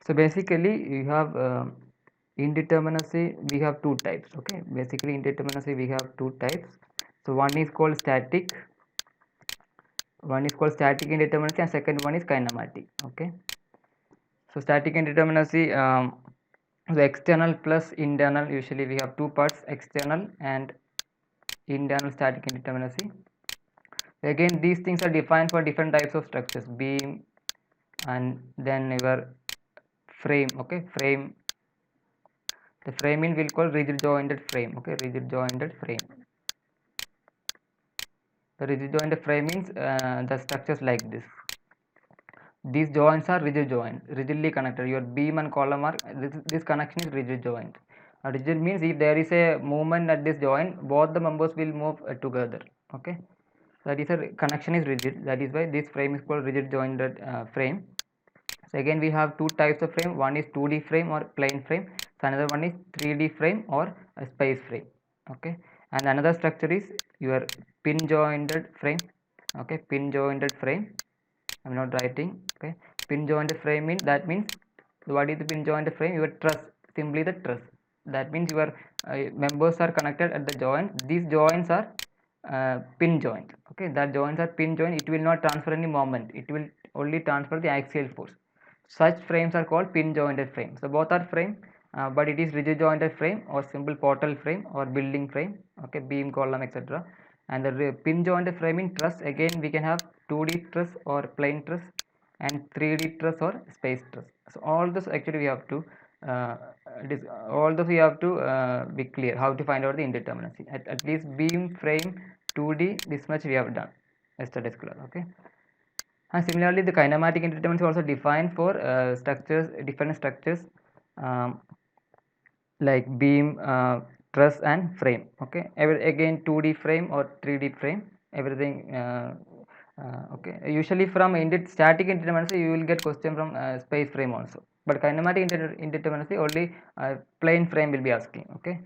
So basically you have indeterminacy, we have two types. Okay, basically indeterminacy we have two types. So one is called static indeterminacy, and second one is kinematic. Okay, so static indeterminacy, the external plus internal, usually we have two parts, external and internal static indeterminacy. Again, these things are defined for different types of structures, beam and then your frame. Okay, frame, the framing will call rigid jointed frame. Okay, rigid jointed frame. The rigid jointed frame means the structures like this. These joints are rigid joint, rigidly connected. Your beam and column are, this connection is rigid joint. Rigid means if there is a movement at this joint, both the members will move together. Okay, that is a connection is rigid. That is why this frame is called rigid jointed frame. So again we have two types of frame. One is 2D frame or plane frame. So another one is 3D frame or a space frame. Okay, and another structure is your pin jointed frame. Okay, pin jointed frame. I'm not writing. Okay, pin jointed frame means, that means what is the pin jointed frame? Your truss, simply the truss. That means your members are connected at the joint. These joints are pin joint. Okay, that joints are pin joint. It will not transfer any moment. It will only transfer the axial force. Such frames are called pin jointed frame. So both are frame, but it is rigid jointed frame or simple portal frame or building frame. Okay, beam, column, etc. And the pin jointed frame in truss, again we can have 2D truss or plane truss and 3D truss or space truss. So all this actually we have to all this we have to be clear how to find out the indeterminacy. At least beam, frame, 2D, this much we have done yesterday's class. Okay. And similarly, the kinematic indeterminacy is also defined for structures, different structures, um, like beam, truss, and frame. Okay, again 2D frame or 3D frame, everything. Okay, usually from static indeterminacy you will get question from space frame also, but kinematic indeterminacy only plane frame will be asking. Okay.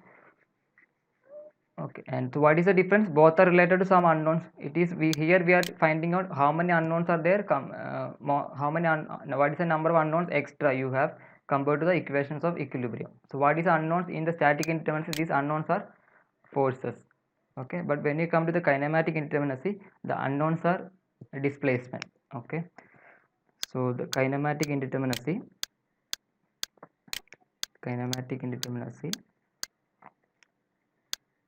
Okay, and so what is the difference? Both are related to some unknowns. It is here we are finding out how many unknowns are there. How many what is the number of unknowns extra you have compared to the equations of equilibrium. So what is unknowns in the static indeterminacy? These unknowns are forces. Okay, but when you come to the kinematic indeterminacy, the unknowns are displacement. Okay, so the kinematic indeterminacy.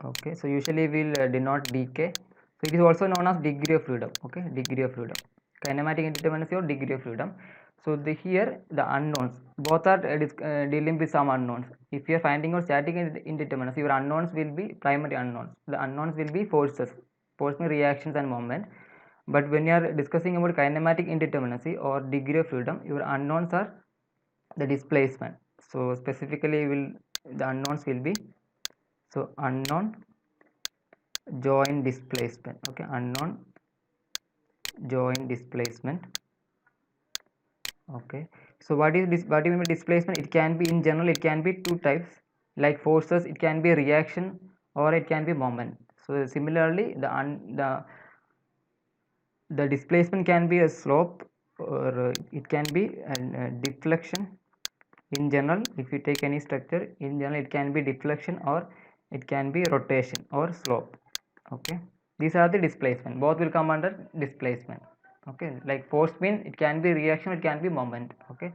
Okay, so usually we'll denote dk. So it is also known as degree of freedom. Okay, degree of freedom, kinematic indeterminacy or degree of freedom. So here the unknowns, both are dealing with some unknowns. If you are finding out static indeterminacy, your unknowns will be primary unknowns. The unknowns will be forces, means reactions and moment. But when you are discussing about kinematic indeterminacy or degree of freedom, your unknowns are the displacement. So specifically the unknowns will be, so unknown joint displacement. Okay, unknown joint displacement. Okay, so what is this? What do you mean by displacement? It can be, in general it can be two types, like forces. It can be a reaction or it can be moment. So similarly the displacement can be a slope, or it can be a deflection. In general, if you take any structure, in general it can be deflection or it can be rotation or slope. Okay, these are the displacement. Both will come under displacement. Okay, like force mean it can be reaction, it can be moment. Okay,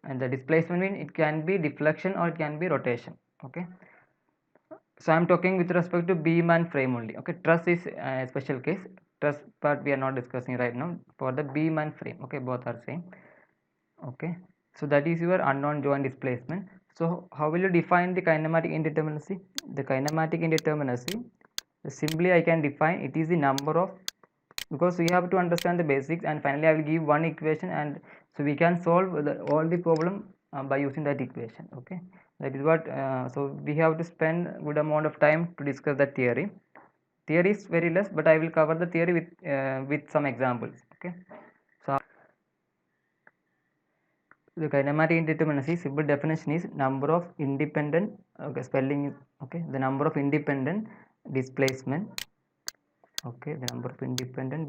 and the displacement mean it can be deflection or it can be rotation. Okay, so I'm talking with respect to beam and frame only. Okay, truss is a special case. Truss part we are not discussing right now. For the beam and frame, okay, both are same. Okay, so that is your unknown joint displacement. So how will you define the kinematic indeterminacy? The kinematic indeterminacy, simply I can define it is the number of, because we have to understand the basics, and finally I will give one equation, and so we can solve all the problem by using that equation. Okay, that is what so we have to spend good amount of time to discuss the theory. Theory is very less, but I will cover the theory with some examples. Okay, so the kinematic indeterminacy simple definition is number of independent, okay, spelling is okay, the number of independent displacement. Okay, the number of independent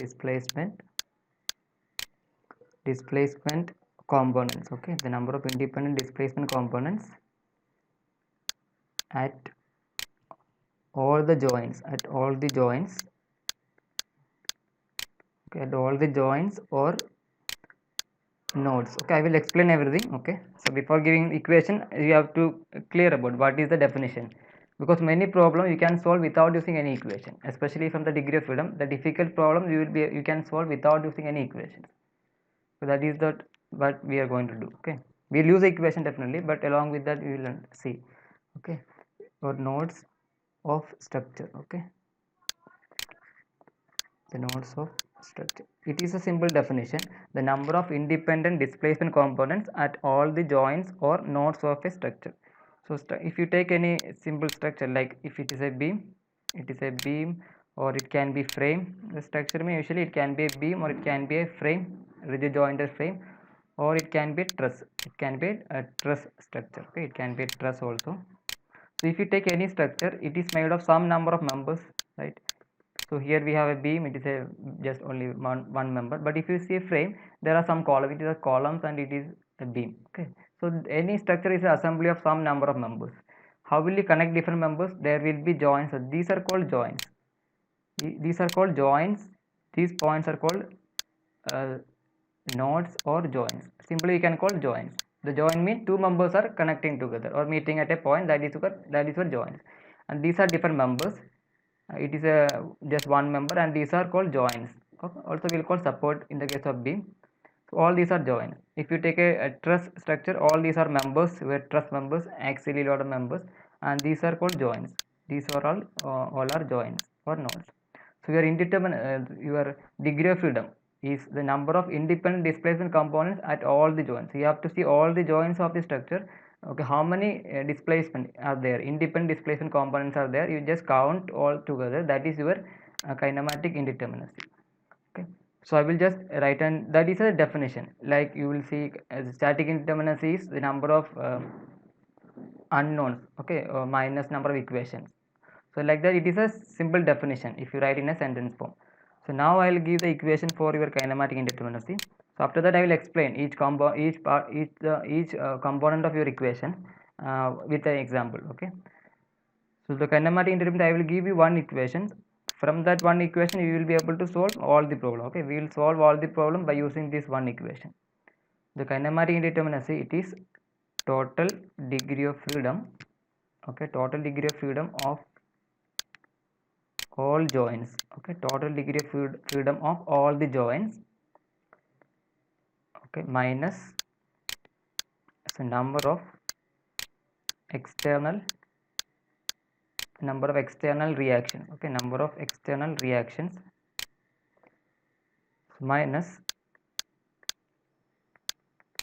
displacement components. Okay, the number of independent displacement components at all the joints, okay, at all the joints or nodes. Okay, I will explain everything. Okay, so before giving equation, you have to clear about what is the definition, because many problems you can solve without using any equation, especially from the degree of freedom. The difficult problem you can solve without using any equations. So that is what we are going to do. Okay, we'll use the equation definitely, but along with that we will see. Okay, or nodes of structure. Okay, the nodes of structure, it is a simple definition: the number of independent displacement components at all the joints or nodes of a structure. So if you take any simple structure, like if it is a beam, or it can be frame. The structure may usually it can be a beam, or it can be a frame, rigid jointed frame, or it can be truss. It can be a truss structure. Okay, it can be a truss also. So if you take any structure, it is made of some number of members, right? So here we have a beam, it is a just only one member. But if you see a frame, there are some columns, it is a columns and it is a beam. Okay, so any structure is an assembly of some number of members. How will you connect different members? There will be joints. So these are called joints. These are called joints. These points are called nodes or joints. Simply you can call joints. The joint means two members are connecting together or meeting at a point. That is your joints. And these are different members. It is a just one member, and these are called joints. Okay. Also we'll call support in the case of beam. So all these are joints. If you take a truss structure, all these are members, where truss members, axially loaded members, and these are called joints. These are all are joints or nodes. So your degree of freedom is the number of independent displacement components at all the joints. You have to see all the joints of the structure. Okay, how many displacement are there? Independent displacement components are there. You just count all together. That is your kinematic indeterminacy. Okay, so I will just write, and that is a definition. Like you will see, static indeterminacy is the number of unknowns. Okay, minus number of equations. So like that, it is a simple definition if you write in a sentence form. So now I will give the equation for your kinematic indeterminacy. So after that I will explain each component of your equation with an example. Okay, so the kinematic indeterminacy, I will give you one equation. From that one equation you will be able to solve all the problem. Okay, we will solve all the problem by using this one equation. The kinematic indeterminacy, it is total degree of freedom. Okay, total degree of freedom of all joints. Okay, total degree of freedom of all the joints. Okay, minus the number of external reactions. Okay, number of external reactions minus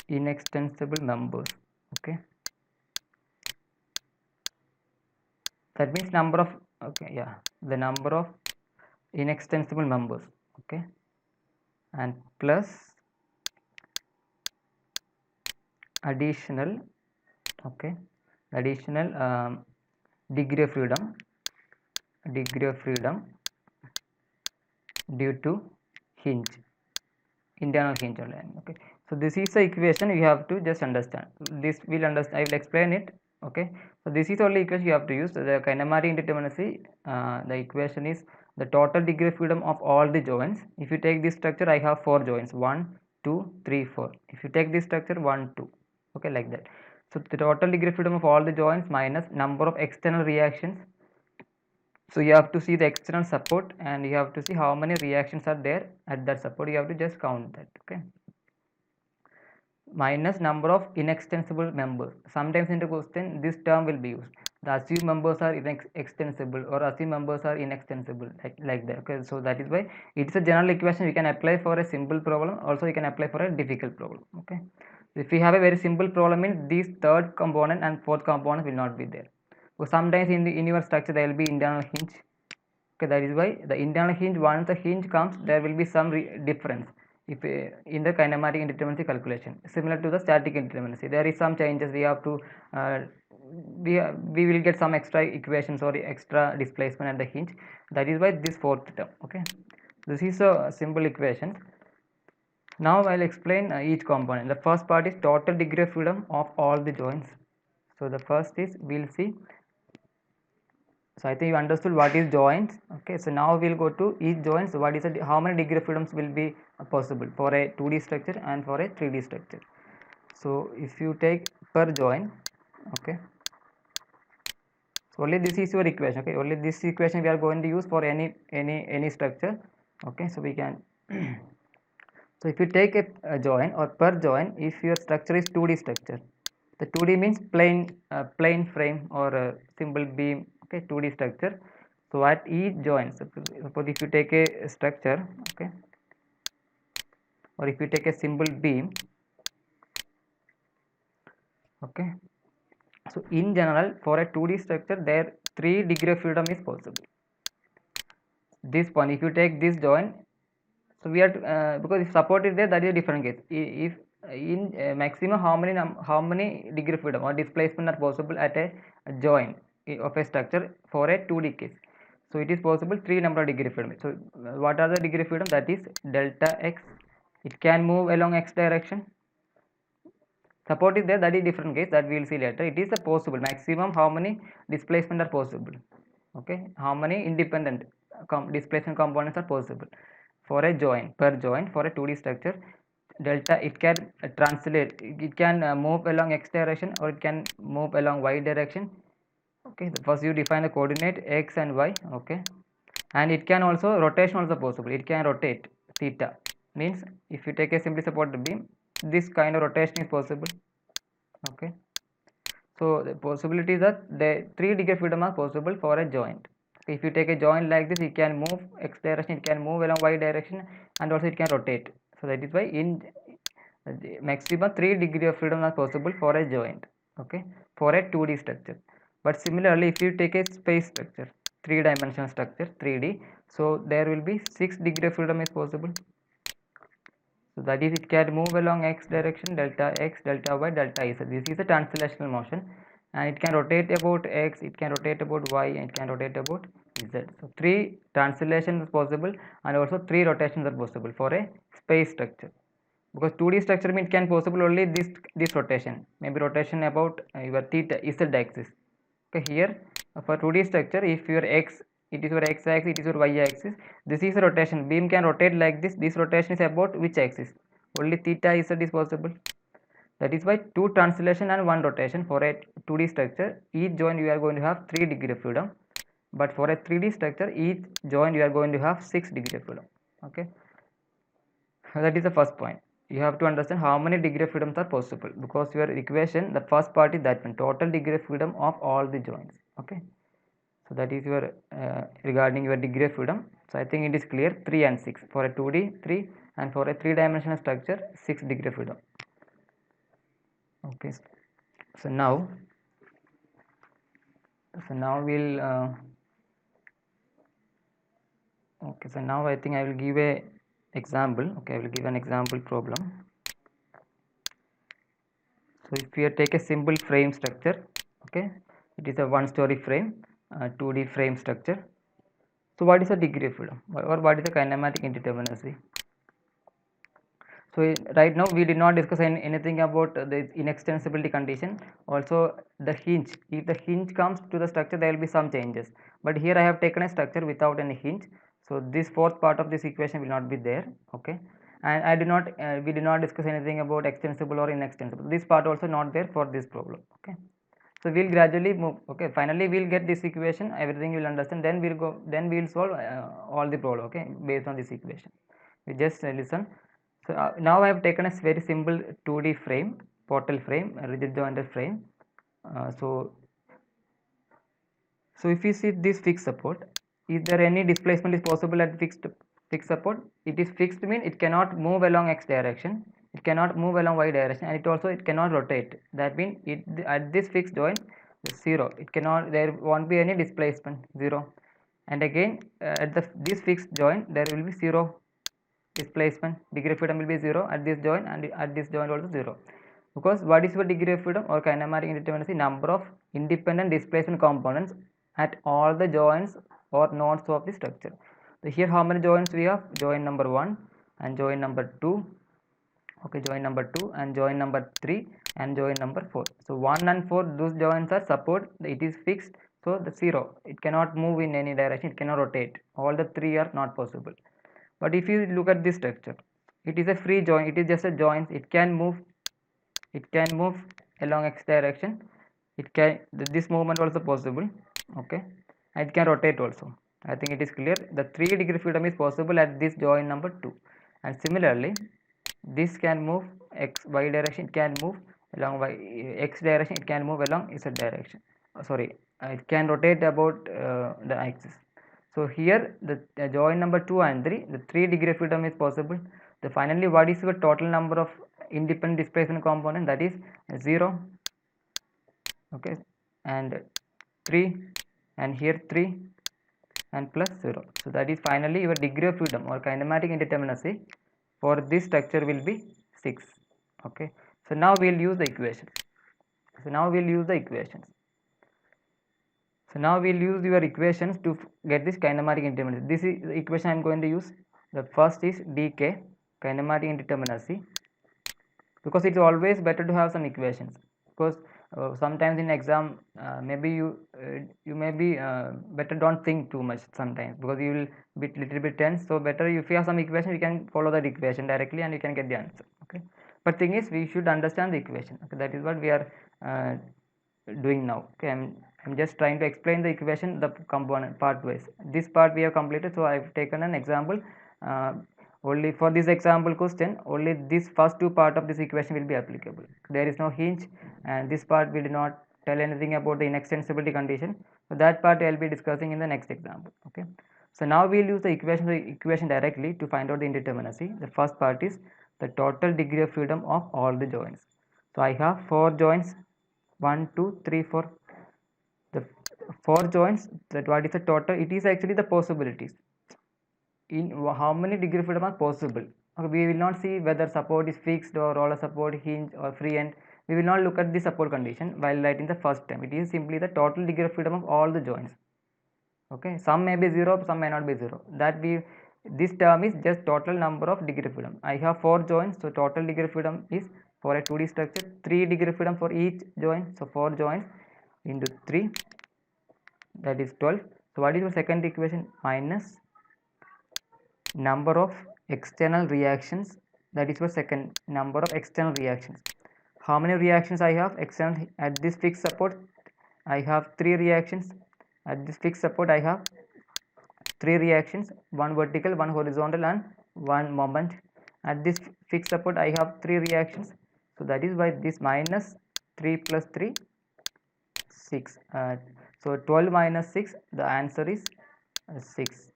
inextensible members. Okay, that means number of, okay, yeah, the number of inextensible members. Okay, and plus additional, okay, additional degree of freedom due to hinge, internal hinge only. Okay, so this is the equation you have to just understand. This will understand, I will explain it. Okay, so this is only equation you have to use. The kinematic indeterminacy, the equation is the total degree of freedom of all the joints. If you take this structure, I have 4 joints, 1 2 3 4. If you take this structure, 1 2, okay, like that. So the total degree of freedom of all the joints minus number of external reactions. So you have to see the external support, and you have to see how many reactions are there at that support. You have to just count that. Okay, minus number of inextensible members. Sometimes in the question this term will be used. The assumed members are extensible, or assumed members are inextensible, like that. Okay, so that is why it's a general equation. You can apply for a simple problem, also you can apply for a difficult problem. Okay, if you have a very simple problem, means this third component and fourth component will not be there. So sometimes in your structure there will be internal hinge. Okay, that is why the internal hinge, once the hinge comes, there will be some difference if in the kinematic indeterminacy calculation. Similar to the static indeterminacy, there is some changes. We have to we will get some extra equations or extra displacement at the hinge. That is why this fourth term. Okay, this is a simple equation. Now I'll explain each component. The first part is total degree of freedom of all the joints. So the first is, we'll see, so I think you understood what is joints. Okay, so now we'll go to each joints. What is how many degree of freedoms will be possible for a 2D structure and for a 3D structure. So if you take per joint, okay, so only this is your equation. Okay, only this equation we are going to use for any structure. Okay, so we can so if you take a joint or per joint, if your structure is 2D structure, the 2D means plain frame or a simple beam. Okay, 2D structure. So at each joint, suppose if you take a structure, okay, or if you take a simple beam, okay, so in general for a 2D structure, there 3 degree of freedom is possible. This one, if you take this joint, so we are because if support is there, that is a different case. If in maximum, how many degree of freedom or displacement are possible at a joint of a structure for a 2D case. So it is possible 3 number of degree of freedom. So what are the degree of freedom? That is delta x. It can move along x direction. Support is there, that is different case, that we will see later. It is a possible maximum how many displacement are possible. Okay, how many independent displacement components are possible for a joint, per joint for a 2D structure. Delta, it can translate, it can move along x direction or it can move along y direction. Okay, first you define the coordinate x and y. Okay, and it can also rotation also possible. It can rotate theta, means if you take a simply supported beam, this kind of rotation is possible. Okay, so the possibilities are the 3 degree freedom are possible for a joint. If you take a joint like this, it can move x direction, it can move along y direction, and also it can rotate. So that is why in maximum 3 degree of freedom are possible for a joint. Okay, for a 2D structure. But similarly, if you take a space structure, 3-dimensional structure, 3D, so there will be 6 degree of freedom is possible. So that is, it can move along x direction, delta x, delta y, delta z. This is a translational motion, and it can rotate about x, it can rotate about y, and it can rotate about z. So 3 translations are possible, and also 3 rotations are possible for a space structure. Because 2D structure means it can possible only this rotation, maybe rotation about your theta z axis. Okay, here for 2D structure, if your x, it is your x axis, it is your y axis, this is a rotation, beam can rotate like this rotation is about which axis? Only theta z is possible. That is why 2 translation and 1 rotation for a 2D structure. Each joint you are going to have 3 degree of freedom, but for a 3D structure, each joint you are going to have 6 degree of freedom. Okay, that is the first point. You have to understand how many degree of freedoms are possible, because your equation, the first part is that one, total degree of freedom of all the joints. Okay, so that is your regarding your degree of freedom. So I think it is clear. 3 and 6 for a 2D, 3, and for a 3-dimensional structure, 6 degree of freedom. Okay, so now we'll okay, so now I think I will give a example. Okay, I will give an example problem. So if you take a simple frame structure, okay, it is a 1-story frame, 2D frame structure. So what is the degree of freedom, or what is the kinematic indeterminacy? So right now we did not discuss anything about the inextensibility condition. Also the hinge, if the hinge comes to the structure, there will be some changes. But here I have taken a structure without any hinge, so this fourth part of this equation will not be there. Okay, and I did not we did not discuss anything about extensible or inextensible. This part also not there for this problem. Okay, so we'll gradually move. Okay, finally we'll get this equation, everything you will understand, then we'll solve all the problem. Okay, based on this equation. We just listen. So now I have taken a very simple 2D frame, portal frame, a rigid jointed frame. So if you see this fixed support, is there any displacement is possible at fixed support? It is fixed mean it cannot move along x direction, it cannot move along y direction, and it cannot rotate. That means at this fixed joint, 0. It cannot, there won't be any displacement, 0. And again at this fixed joint, there will be 0 displacement, degree of freedom will be 0 at this joint, and at this joint also 0. Because what is your degree of freedom or kinematic indeterminacy? Number of independent displacement components at all the joints or nodes of the structure. So here how many joints we have? Joint number 1 and joint number 2 Okay, joint number 2 and joint number 3 and joint number 4. So 1 and 4, those joints are support, it is fixed, so the 0, it cannot move in any direction, it cannot rotate. All the 3 are not possible. But if you look at this structure, it is a free joint, it is just a joint, it can move along x direction, it can, this movement also possible. Okay, and it can rotate also. I think it is clear. The 3-degree freedom is possible at this joint number 2. And similarly, this can move y direction, it can move along x direction, it can move along z direction. It can rotate about the axis. So here the joint number 2 and 3, the 3-degree freedom is possible. The finally, what is your total number of independent displacement component? That is 0. Okay, and 3, and here 3 and plus 0. So that is finally your degree of freedom or kinematic indeterminacy for this structure will be 6. Okay, so now we'll use the equations. So now we'll use your equations to get this kinematic indeterminacy. This is the equation I'm going to use. The first is dk, kinematic indeterminacy, because it's always better to have some equations, because sometimes in exam maybe you may be better don't think too much sometimes, because you will be little bit tense. So better if you have some equation, you can follow that equation directly and you can get the answer. Okay, but thing is we should understand the equation. Okay, that is what we are doing now. Okay, I'm just trying to explain the equation, the component part wise. This part we have completed, so I've taken an example. Only for this example question, only this first two part of this equation will be applicable. There is no hinge, and this part will not tell anything about the inextensibility condition. So that part I will be discussing in the next example. Okay, so now we will use the equation directly to find out the indeterminacy. The first part is the total degree of freedom of all the joints. So I have 4 joints, 1 2 3 4. The 4 joints, that what is the total? It is actually the possibilities in how many degree freedom are possible. Okay, we will not see whether support is fixed or roller support, hinge or free end. We will not look at the support condition while writing the first term. It is simply the total degree of freedom of all the joints. Okay, some may be 0, some may not be 0. This term is just total number of degree of freedom. I have 4 joints, so total degree of freedom is for a 2D structure 3 degree of freedom for each joint. So 4 joints into 3, that is 12. So what is your second equation? Minus number of external reactions, that is your second, number of external reactions. How many reactions I have external at this fixed support? I have 3 reactions. At this fixed support I have 3 reactions, one vertical, one horizontal and one moment. At this fixed support I have 3 reactions, so that is why this minus 3 plus 3 6. So 12 minus 6, the answer is 6.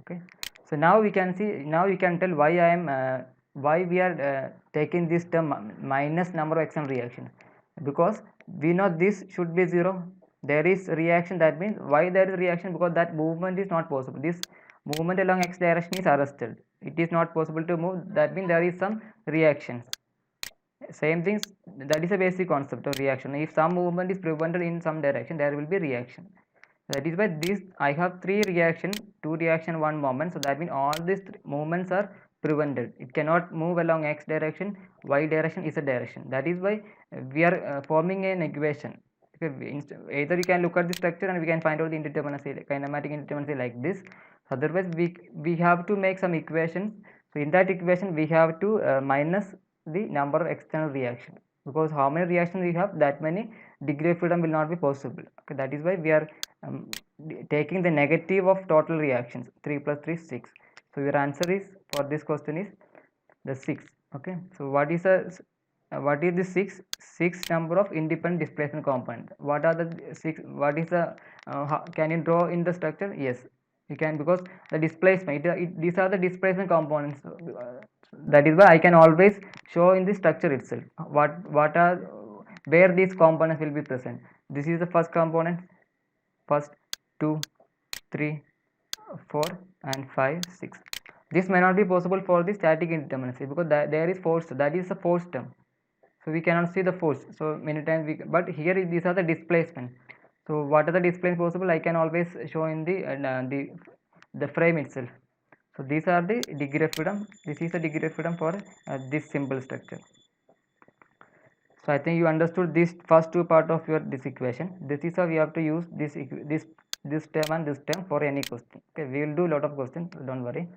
Okay, so now we can see, now you can tell why why we are taking this term minus number of external reactions, because we know this should be 0. There is reaction, that means why there is reaction? Because that movement is not possible. This movement along x direction is arrested, it is not possible to move, that means there is some reactions. Same things, that is a basic concept of reaction. If some movement is prevented in some direction, there will be reaction. That is why this I have 3 reaction, 2 reaction, 1 moment. So that means all these movements are prevented. It cannot move along x direction, y direction, z direction. That is why we are forming an equation. Okay, either you can look at the structure and we can find out the indeterminacy, kinematic indeterminacy like this. Otherwise we have to make some equations. So in that equation we have to minus the number of external reaction, because how many reactions we have, that many degree of freedom will not be possible. Okay, that is why we are taking the negative of total reactions. 3 plus 3 6. So your answer is for this question is the 6. Okay, so what is the 6 number of independent displacement component? What are the 6? What is the can you draw in the structure? Yes, you can, because the displacement, these are the displacement components. That is why I can always show in the structure itself what are, where these components will be present. This is the first component, first 2 3 4 and 5 6. This may not be possible for the static indeterminacy, because there is force, that is a force term, so we cannot see the force. So many times but here these are the displacement. So what are the displacement possible? I can always show in the frame itself. So these are the degree of freedom. This is the degree of freedom for this simple structure. So I think you understood this first two part of your this equation. This is how we have to use this term and this term for any question. Okay, we will do a lot of questions, don't worry.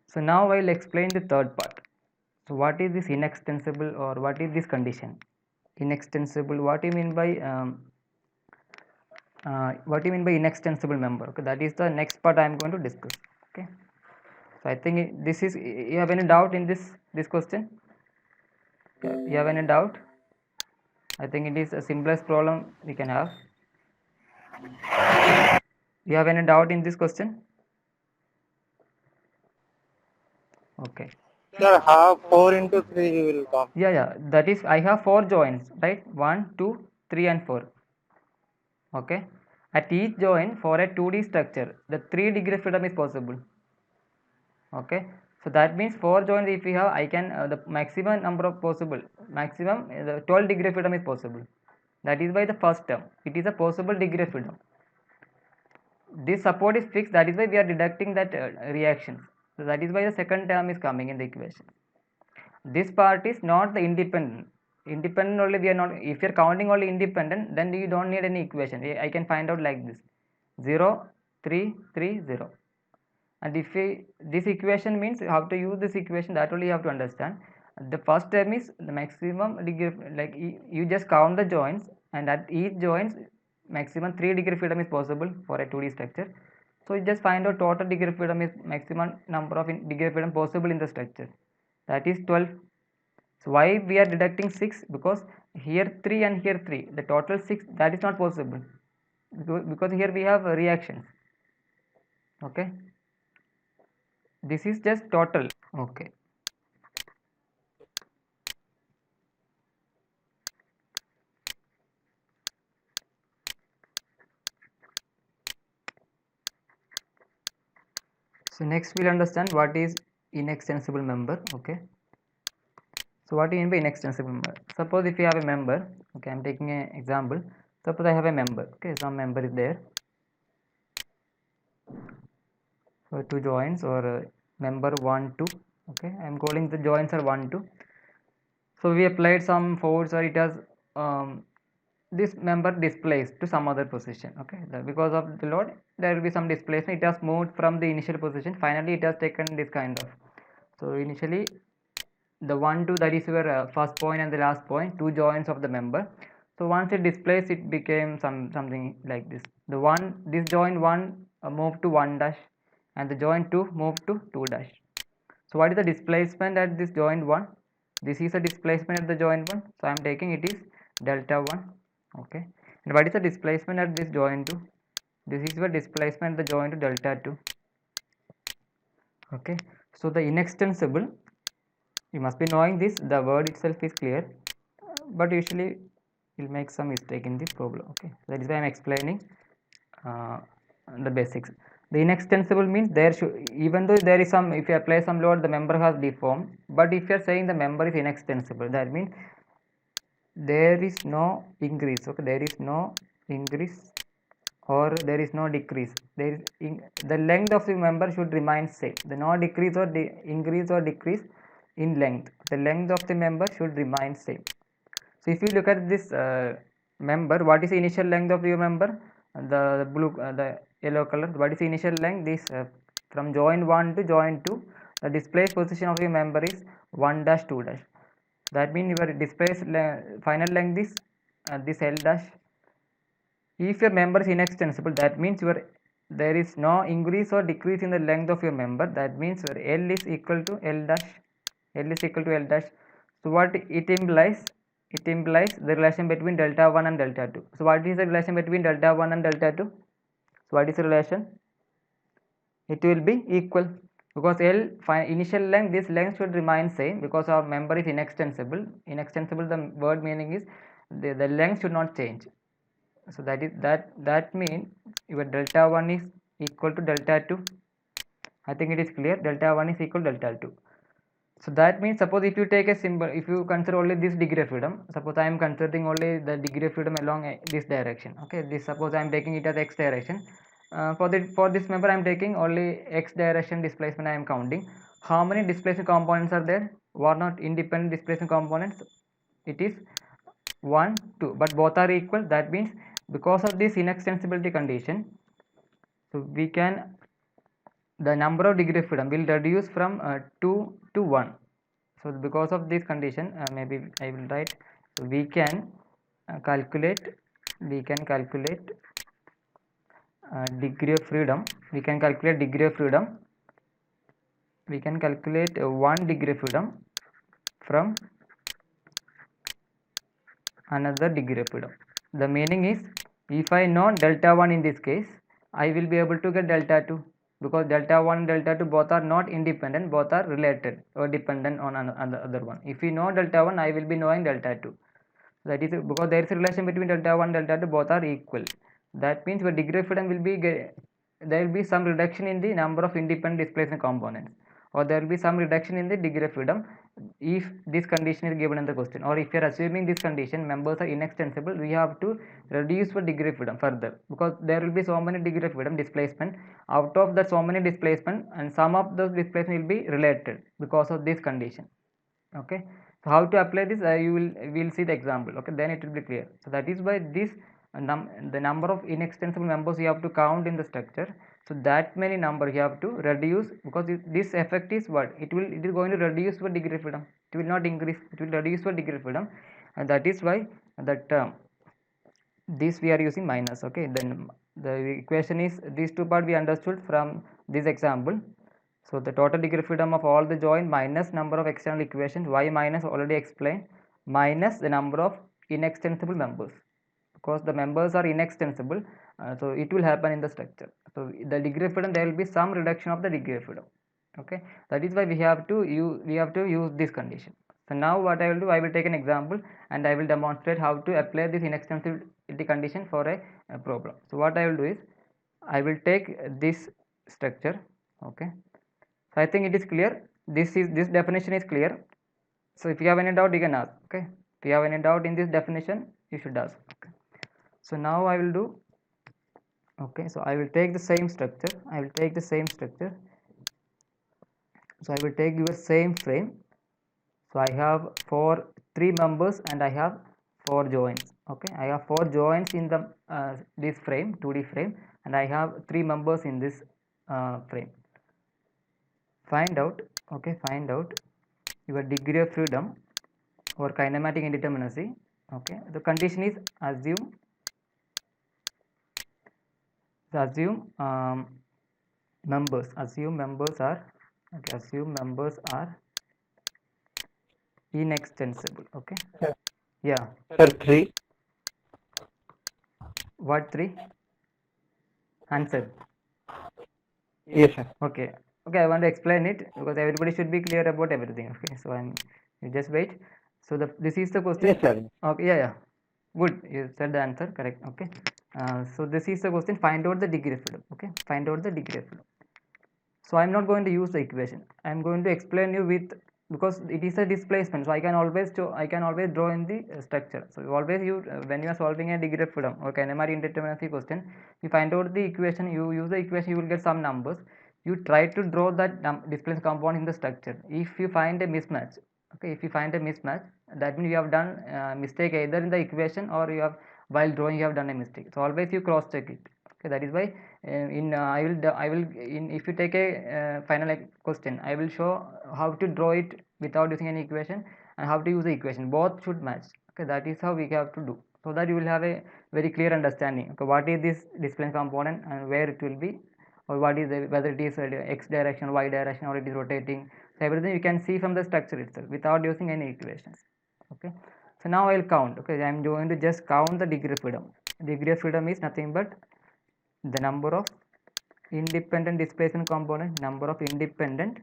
So now I will explain the third part. So what is this inextensible, or what is this condition? Inextensible, what do you mean by inextensible member? Okay, that is the next part I am going to discuss. Okay, so I think this is, you have any doubt in this question? You have any doubt? I think it is the simplest problem we can have. You have any doubt in this question? Okay. Sir, half 4 into 3 will come. Yeah, that is, I have 4 joints, right? 1, 2, 3 and 4. Okay, at each joint for a 2D structure, the 3 degree freedom is possible. Okay, so that means 4 joints if we have, I can the maximum number of possible, maximum the 12 degree freedom is possible. That is by the first term, it is a possible degree of freedom. This support is fixed, that is why we are deducting that reaction. So that is why the second term is coming in the equation. This part is not the independent only, we are not, if you are counting only independent, then you don't need any equation. I can find out like this: 0, 3, 3, 0. And if this equation means how to use this equation, that only you have to understand. The first term is the maximum degree, like you just count the joints, and at each joints maximum 3 degree freedom is possible for a 2D structure. So you just find out total degree freedom is maximum number of degree freedom possible in the structure, that is 12. So why we are deducting 6? Because here 3 and here 3, the total 6, that is not possible, because here we have reactions. Okay, this is just total. Okay, so next we'll understand what is inextensible member. Okay, so what do you mean by inextensible member? Suppose if you have a member, okay, I'm taking an example. Suppose I have a member, okay, some member is there, so two joints, or member 1, 2. Okay, I'm calling the joints are 1, 2. So we applied some force, or it has this member displaced to some other position. Okay, because of the load there will be some displacement, it has moved from the initial position, finally it has taken this kind of. So initially the 1, 2, that is your first point and the last point, two joints of the member. So once it displaced, it became something like this. This joint 1 moved to 1 dash, and the joint 2 moved to 2 dash. So what is the displacement at this joint 1? This is a displacement at the joint 1, so I am taking it is delta 1. Okay, and what is the displacement at this joint 2? This is your displacement at the joint 2, delta 2. Okay, so the inextensible, you must be knowing this, the word itself is clear, but usually you'll make some mistake in the problem. Okay, that is why I'm explaining the basics. The inextensible means there should, even though there is some, if you apply some load, the member has deformed, but if you are saying the member is inextensible, that means there is no increase. Okay, there is no increase or there is no decrease. There is the length of the member should remain same. The no decrease or increase or decrease in length. The length of the member should remain same. So if you look at this member, what is the initial length of your member? The blue, the yellow color. What is the initial length? This from joint 1 to joint 2, the displaced position of your member is 1 dash 2 dash. That means your displaced final length is this L dash. If your member is inextensible, that means there is no increase or decrease in the length of your member. That means your L is equal to L dash. L is equal to L dash. So what it implies? It implies the relation between delta 1 and delta 2. So what is the relation between delta 1 and delta 2? So what is the relation? It will be equal, because L initial length, this length should remain same, because our member is inextensible. Inextensible, the word meaning is the length should not change. So that means your delta 1 is equal to delta 2. I think it is clear. Delta 1 is equal to delta 2. So that means, suppose if you take a symbol, if you consider only this degree of freedom, suppose I am considering only the degree of freedom along this direction. Okay, this, suppose I am taking it as x direction. for this member I am taking only x direction displacement. I am counting how many displacement components are there. What not independent displacement components? It is 1 2, but both are equal. That means because of this inextensibility condition, so we can, the number of degree of freedom will reduce from 2 to 1. So because of this condition, maybe I will write, so we can calculate degree of freedom. We can calculate 1 degree of freedom from another degree of freedom. The meaning is, if I know delta 1 in this case, I will be able to get delta 2, because delta 1 and delta 2 both are not independent, both are related or dependent on another one. If we know delta 1, I will be knowing delta 2. That is because there is a relation between delta 1 and delta 2, both are equal. That means your degree of freedom will be, there will be some reduction in the number of independent displacement components, or there will be some reduction in the degree of freedom if this condition is given in the question. Or if you are assuming this condition, members are inextensible, we have to reduce the degree of freedom further, because there will be so many degree of freedom displacement. Out of the so many displacement, and some of those displacement will be related because of this condition. Okay, so how to apply this, will see the example. Okay, then it will be clear. So that is why this the number of inextensible members you have to count in the structure. So that many number you have to reduce, because this effect is what it is going to reduce the degree of freedom. It will not increase, it will reduce the degree of freedom, and that is why the term this we are using minus. Okay, then the equation is, these two part we understood from this example. So the total degree of freedom of all the joint minus number of external equations, y minus already explained, minus the number of inextensible members, because the members are inextensible, so it will happen in the structure. So the degree of freedom, there will be some reduction of the degree of freedom. Okay, that is why we have to use this condition. So now what I will do, I will take an example and I will demonstrate how to apply this inextensibility condition for a problem. So what I will do is, I will take this structure. Okay, so I think it is clear. This definition is clear. So if you have any doubt, you can ask. Okay, if you have any doubt in this definition, you should ask. Okay. So now I will do, okay, so I will take the same structure. So I will take your same frame. So I have three members and I have 4 joints. Okay, I have 4 joints in the this frame, 2D frame, and I have 3 members in this frame. Find out your degree of freedom or kinematic indeterminacy. Okay, the condition is, assume members are inextensible. Okay, Sir, yeah, sir, 3. what 3? Answer. Yes, sir. Okay, I want to explain it because everybody should be clear about everything. Okay, so you just wait. So this is the question. Yes, sir. Okay, yeah, good, you said the answer correct. Okay, so this is the question, find out the degree of freedom. Okay, find out the degree of freedom. So I'm not going to use the equation, I'm going to explain you with, because it is a displacement, so I can always draw in the structure. So always when you are solving a degree of freedom or kinematic indeterminacy question, you find out the equation, you use the equation, you will get some numbers. You try to draw that displacement component in the structure. If you find a mismatch, okay, that means you have done mistake either in the equation, or you have, while drawing, you have done a mistake. So always you cross check it. Okay, that is why if you take a final question, I will show how to draw it without using any equation, and how to use the equation. Both should match. Okay, that is how we have to do, so that you will have a very clear understanding. Okay, what is this displacement component and where it will be, or what is whether it is x direction, y direction, or it is rotating. So everything you can see from the structure itself without using any equations. Okay, so now I will count. Okay, I am going to just count the degree of freedom. Degree of freedom is nothing but the number of independent displacement components, number of independent,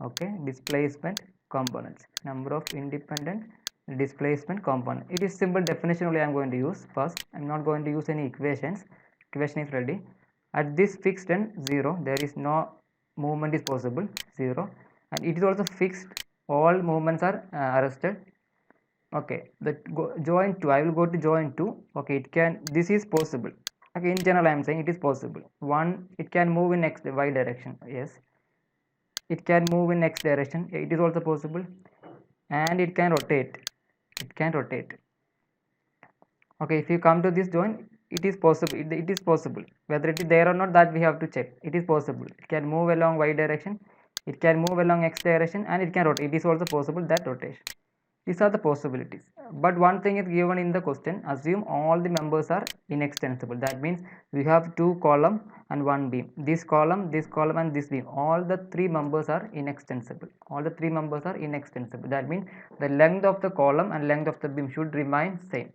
okay, displacement components, number of independent displacement component. It is simple definition only I am going to use first. I am not going to use any equations. Equation is ready. At this fixed end 0, there is no movement is possible, 0, and it is also fixed, all movements are arrested. Okay, the joint 2, I will go to joint 2. Okay, this is possible. Okay, in general I am saying it is possible. One, it can move in x y direction. Yes, it can move in x direction. It is also possible, and it can rotate. It can rotate. Okay, if you come to this joint, it is possible. It is possible. Whether it is there or not, that we have to check. It is possible. It can move along y direction. It can move along x direction, and it can rotate. It is also possible that rotation. These are the possibilities. But one thing is given in the question. Assume all the members are inextensible. That means we have two column and one beam. This column, and this beam. All the three members are inextensible. All the three members are inextensible. That means the length of the column and length of the beam should remain same.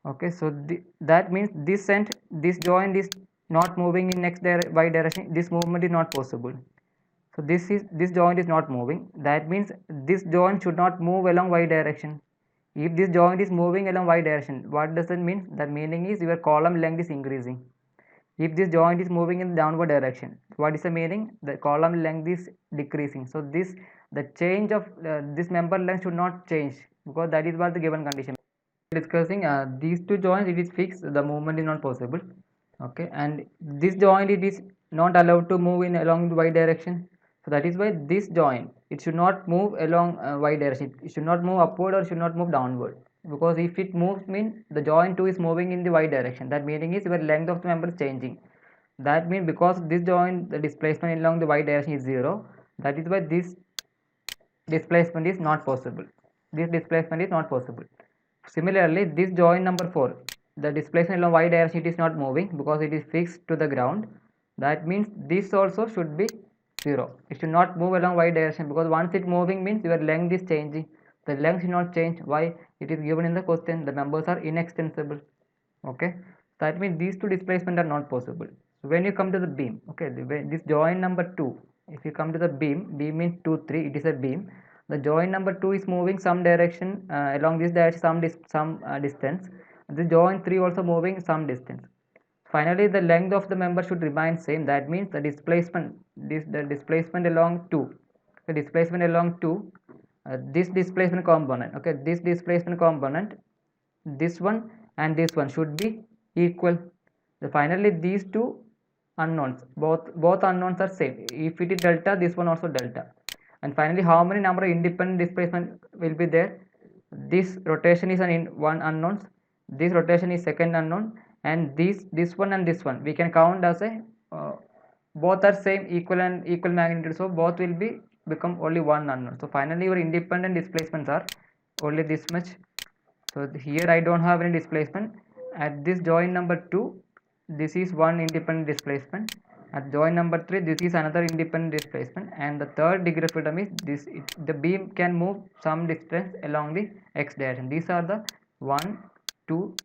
Okay, so that means this end, this joint is not moving in x y direction. This movement is not possible. So this joint is not moving. That means this joint should not move along y direction. If this joint is moving along y direction, what does it mean? The meaning is your column length is increasing. If this joint is moving in the downward direction, what is the meaning? The column length is decreasing. So the change of this member length should not change, because that is what the given condition. Discussing these two joints, it is fixed, the movement is not possible. Okay, and this joint, it is not allowed to move in along the y direction. So that is why this joint, it should not move along y direction. It should not move upward or should not move downward, because if it moves, means the joint 2 is moving in the y direction. That meaning is your length of the member is changing. That means because this joint, the displacement along the y direction is 0, that is why this displacement is not possible. This displacement is not possible. Similarly, this joint number 4, the displacement along y direction, it is not moving because it is fixed to the ground. That means this also should be 0. It should not move along y direction, because once it moving means your length is changing. The length should not change. Why? It is given in the question. The members are inextensible. Okay, that means these two displacement are not possible. So when you come to the beam, okay, this joint number 2, if you come to the beam means 2 3, it is a beam. The joint number 2 is moving some direction along this direction, some distance. The joint 3 also moving some distance. Finally, the length of the member should remain same. That means the displacement, the displacement along 2, the displacement along 2, this displacement component, okay, this displacement component, this one and this one should be equal. So finally, these two unknowns, both unknowns are same. If it is delta, this one also delta. And finally, how many number of independent displacement will be there? This rotation is one unknown, this rotation is second unknown, and this one and this one we can count as a both are same, equal and equal magnitude, so both will be become only one unknown. So finally your independent displacements are only this much. So here I don't have any displacement. At this joint number 2, this is one independent displacement. At joint number 3, this is another independent displacement, and the third degree of freedom is this. The beam can move some distance along the x direction. These are the 1 2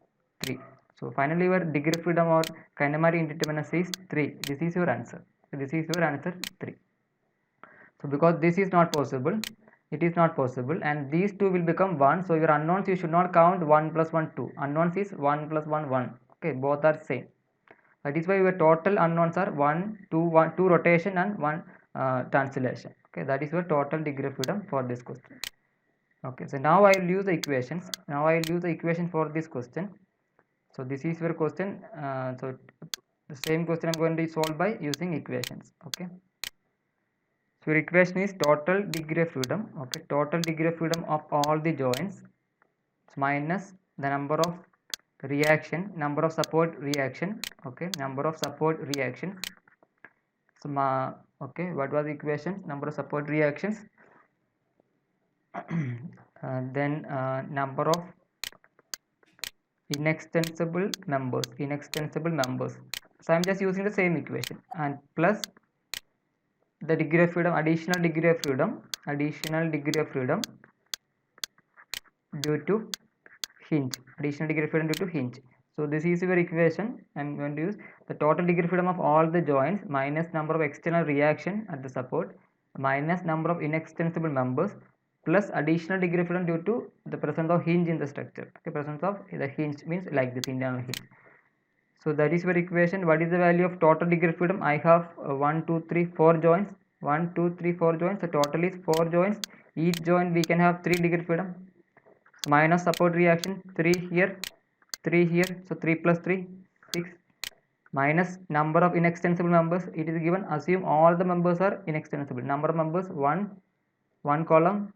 3. So finally your degree of freedom or kinematic indeterminacy is 3. This is your answer. This is your answer 3. So because this is not possible, it is not possible, and these two will become 1. So your unknowns, you should not count 1 plus 1 2. Unknowns is 1 plus 1 1. Okay, both are same. That is why your total unknowns are 2 rotation and 1 translation. Okay, that is your total degree of freedom for this question. Okay, so now I will use the equations. Now I will use the equation for this question. So this is your question. So the same question I'm going to solve by using equations. Okay, so your equation is total degree of freedom. Okay, total degree of freedom of all the joints minus the number of reaction, number of support reaction. Okay, number of support reactions. So okay, what was the equation? Number of support reactions. Then number of inextensible members. So I'm just using the same equation, and plus the degree of freedom, additional degree of freedom due to hinge, additional degree of freedom due to hinge. So this is your equation. I'm going to use the total degree of freedom of all the joints minus number of external reaction at the support minus number of inextensible members plus additional degree of freedom due to the presence of hinge in the structure. Okay, presence of the hinge means like this, internal hinge. So that is your equation. What is the value of total degree of freedom? I have 1 2 3 4 joints. 1 2 3 4 joints. The total is 4 joints. Each joint we can have 3 degree of freedom. Minus support reaction, 3 here, 3 here, so 3 plus 3, 6 minus number of inextensible members. It is given, assume all the members are inextensible. Number of members, one column,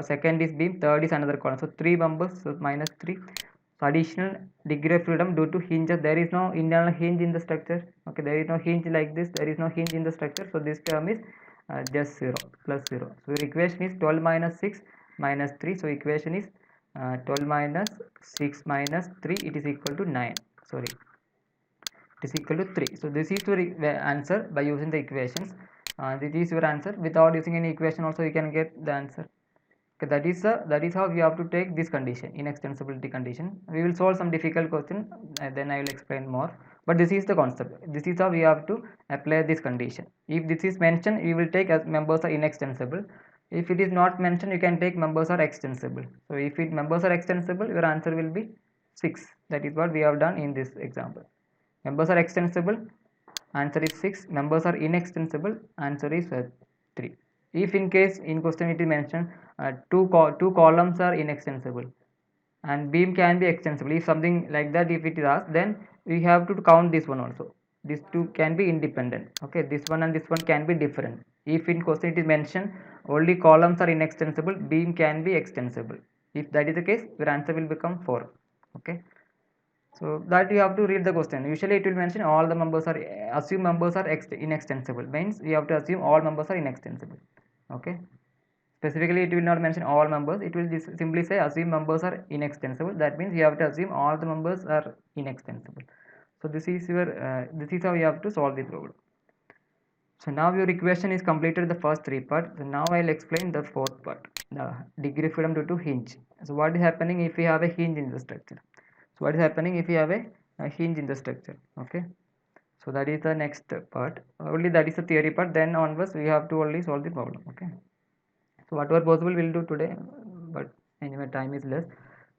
second is beam, third is another column, so 3 members, so minus 3. So additional degree of freedom due to hinges. There is no internal hinge in the structure. Okay, there is no hinge like this, there is no hinge in the structure, so this term is just 0, plus 0. So your equation is 12 minus 6 minus 3. So equation is 12 minus 6 minus 3, it is equal to 9. Sorry, it is equal to 3. So this is your answer by using the equations. This is your answer. Without using any equation also you can get the answer. Okay, that is how we have to take this condition, inextensibility condition. We will solve some difficult question, then I will explain more, but this is the concept. This is how we have to apply this condition. If this is mentioned, you will take as members are inextensible. If it is not mentioned, you can take members are extensible. So if members are extensible, your answer will be 6. That is what we have done in this example. Members are extensible, answer is 6. Members are inextensible, answer is 3. If in case in question it is mentioned two columns are inextensible and beam can be extensible, if something like that, if it is asked, then we have to count this one also. These two can be independent. Okay, this one and this one can be different. If in question it is mentioned only columns are inextensible, beam can be extensible. If that is the case, your answer will become 4. Okay, so that you have to read the question. Usually it will mention all the members are, assume members are inextensible, means you have to assume all members are inextensible. Okay, specifically it will not mention all members, it will just simply say assume members are inextensible. That means you have to assume all the members are inextensible. So this is your this is how you have to solve the problem. So now your equation is completed the first 3 parts. So now I'll explain the 4th part, the degree of freedom due to hinge. So what is happening if we have a hinge in the structure? So what is happening if you have a hinge in the structure? Okay, so that is the next part. Only that is the theory part. Then onwards we have to only solve the problem. Okay, so whatever possible we'll do today, but anyway time is less.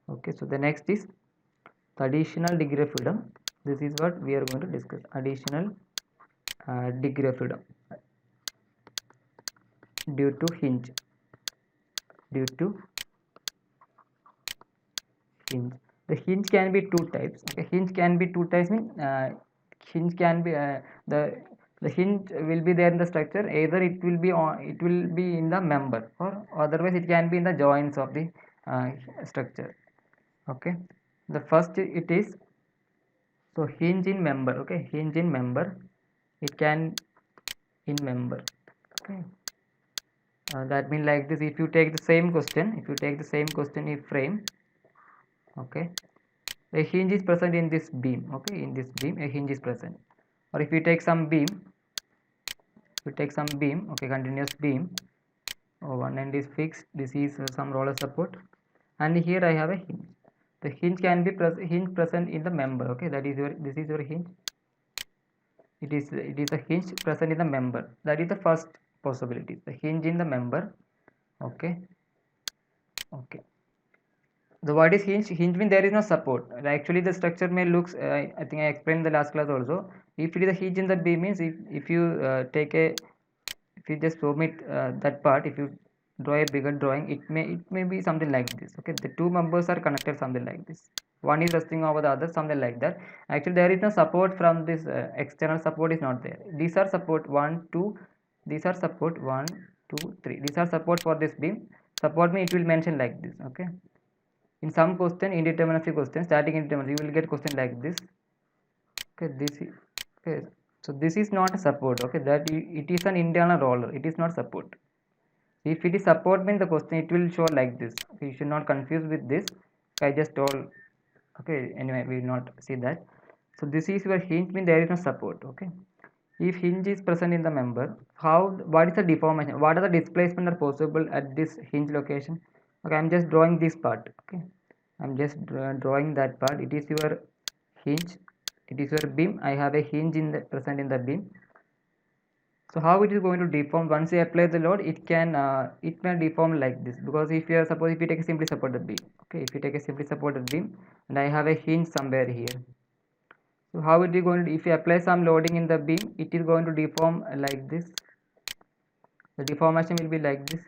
Okay, so the next is the additional degree of freedom. This is what we are going to discuss. Additional degree of freedom due to hinge. Due to hinge. The hinge can be 2 types. Okay, hinge can be 2 types. Mean hinge can be the hinge will be there in the structure. Either it will be in the member, or otherwise it can be in the joints of the structure. Okay, the first it is, so hinge in member. Okay, hinge in member, it can in member. Okay, that means like this. If you take the same question, in frame, okay, a hinge is present in this beam. Okay, in this beam a hinge is present. Or if you take some beam, okay, continuous beam, one end is fixed, this is some roller support, and here I have a hinge. The hinge can be present in the member. Okay, that is this is your hinge. It is a hinge present in the member. That is the first possibility, the hinge in the member. Okay, the what is hinge? Hinge means there is no support. Actually the structure may looks, I think I explained in the last class also. If it is a hinge in the beam, means if you if you just omit that part, if you draw a bigger drawing, it may be something like this. Okay, the 2 members are connected something like this. One is resting over the other, something like that. Actually there is no support from this, external support is not there. These are support 1 2, these are support 1 2 3, these are support for this beam. Support means it will mention like this. Okay, in some question, indeterminacy question, static indeterminacy, you will get question like this. Okay, okay, so this is not a support. Okay, that it is an internal roller, it is not support. If it is support means the question it will show like this. Okay, you should not confuse with this. I just told. Okay, anyway we will not see that. So this is where hinge means there is no support. Okay, if hinge is present in the member, what is the deformation, what are the displacement are possible at this hinge location? Okay, I'm just drawing this part. Okay, I'm just drawing that part. It is your hinge, it is your beam. I have a hinge present in the beam. So how it is going to deform once you apply the load? It may deform like this, because if you are, suppose if you take a simply supported beam. Okay, if you take a simply supported beam and I have a hinge somewhere here, so how it is going to, if you apply some loading in the beam, it is going to deform like this. The deformation will be like this.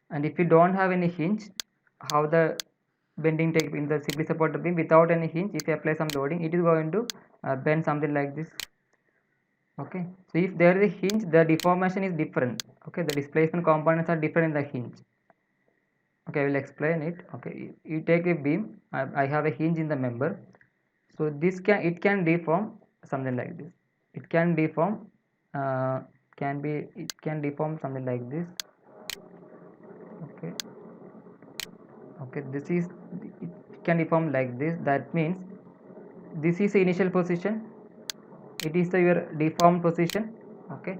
And if you don't have any hinge, how the bending take in the simply supported beam without any hinge. If you apply some loading, it is going to bend something like this. Okay, so if there is a hinge, the deformation is different. Okay, the displacement components are different in the hinge. Okay, I will explain it. Okay, you take a beam. I have a hinge in the member, so this can deform something like this. It can deform, it can deform something like this. Okay, okay, this is, it can deform like this. That means this is the initial position, it is your deformed position. Okay,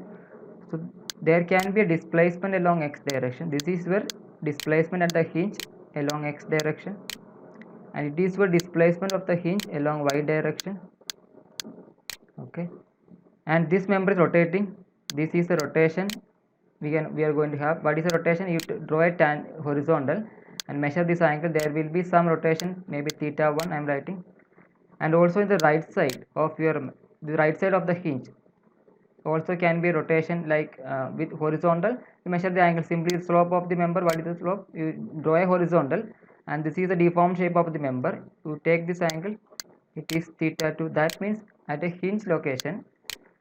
so there can be a displacement along x direction. This is your displacement at the hinge along x direction, and it is your displacement of the hinge along y direction. Okay, and this member is rotating. This is the rotation we are going to have. What is the rotation? You draw a horizontal and measure this angle. There will be some rotation, maybe theta 1 I am writing. And also in the right side of the right side of the hinge also can be rotation, like with horizontal. You measure the angle, simply the slope of the member. What is the slope? You draw a horizontal, and this is the deformed shape of the member. You take this angle, it is theta 2. That means at a hinge location,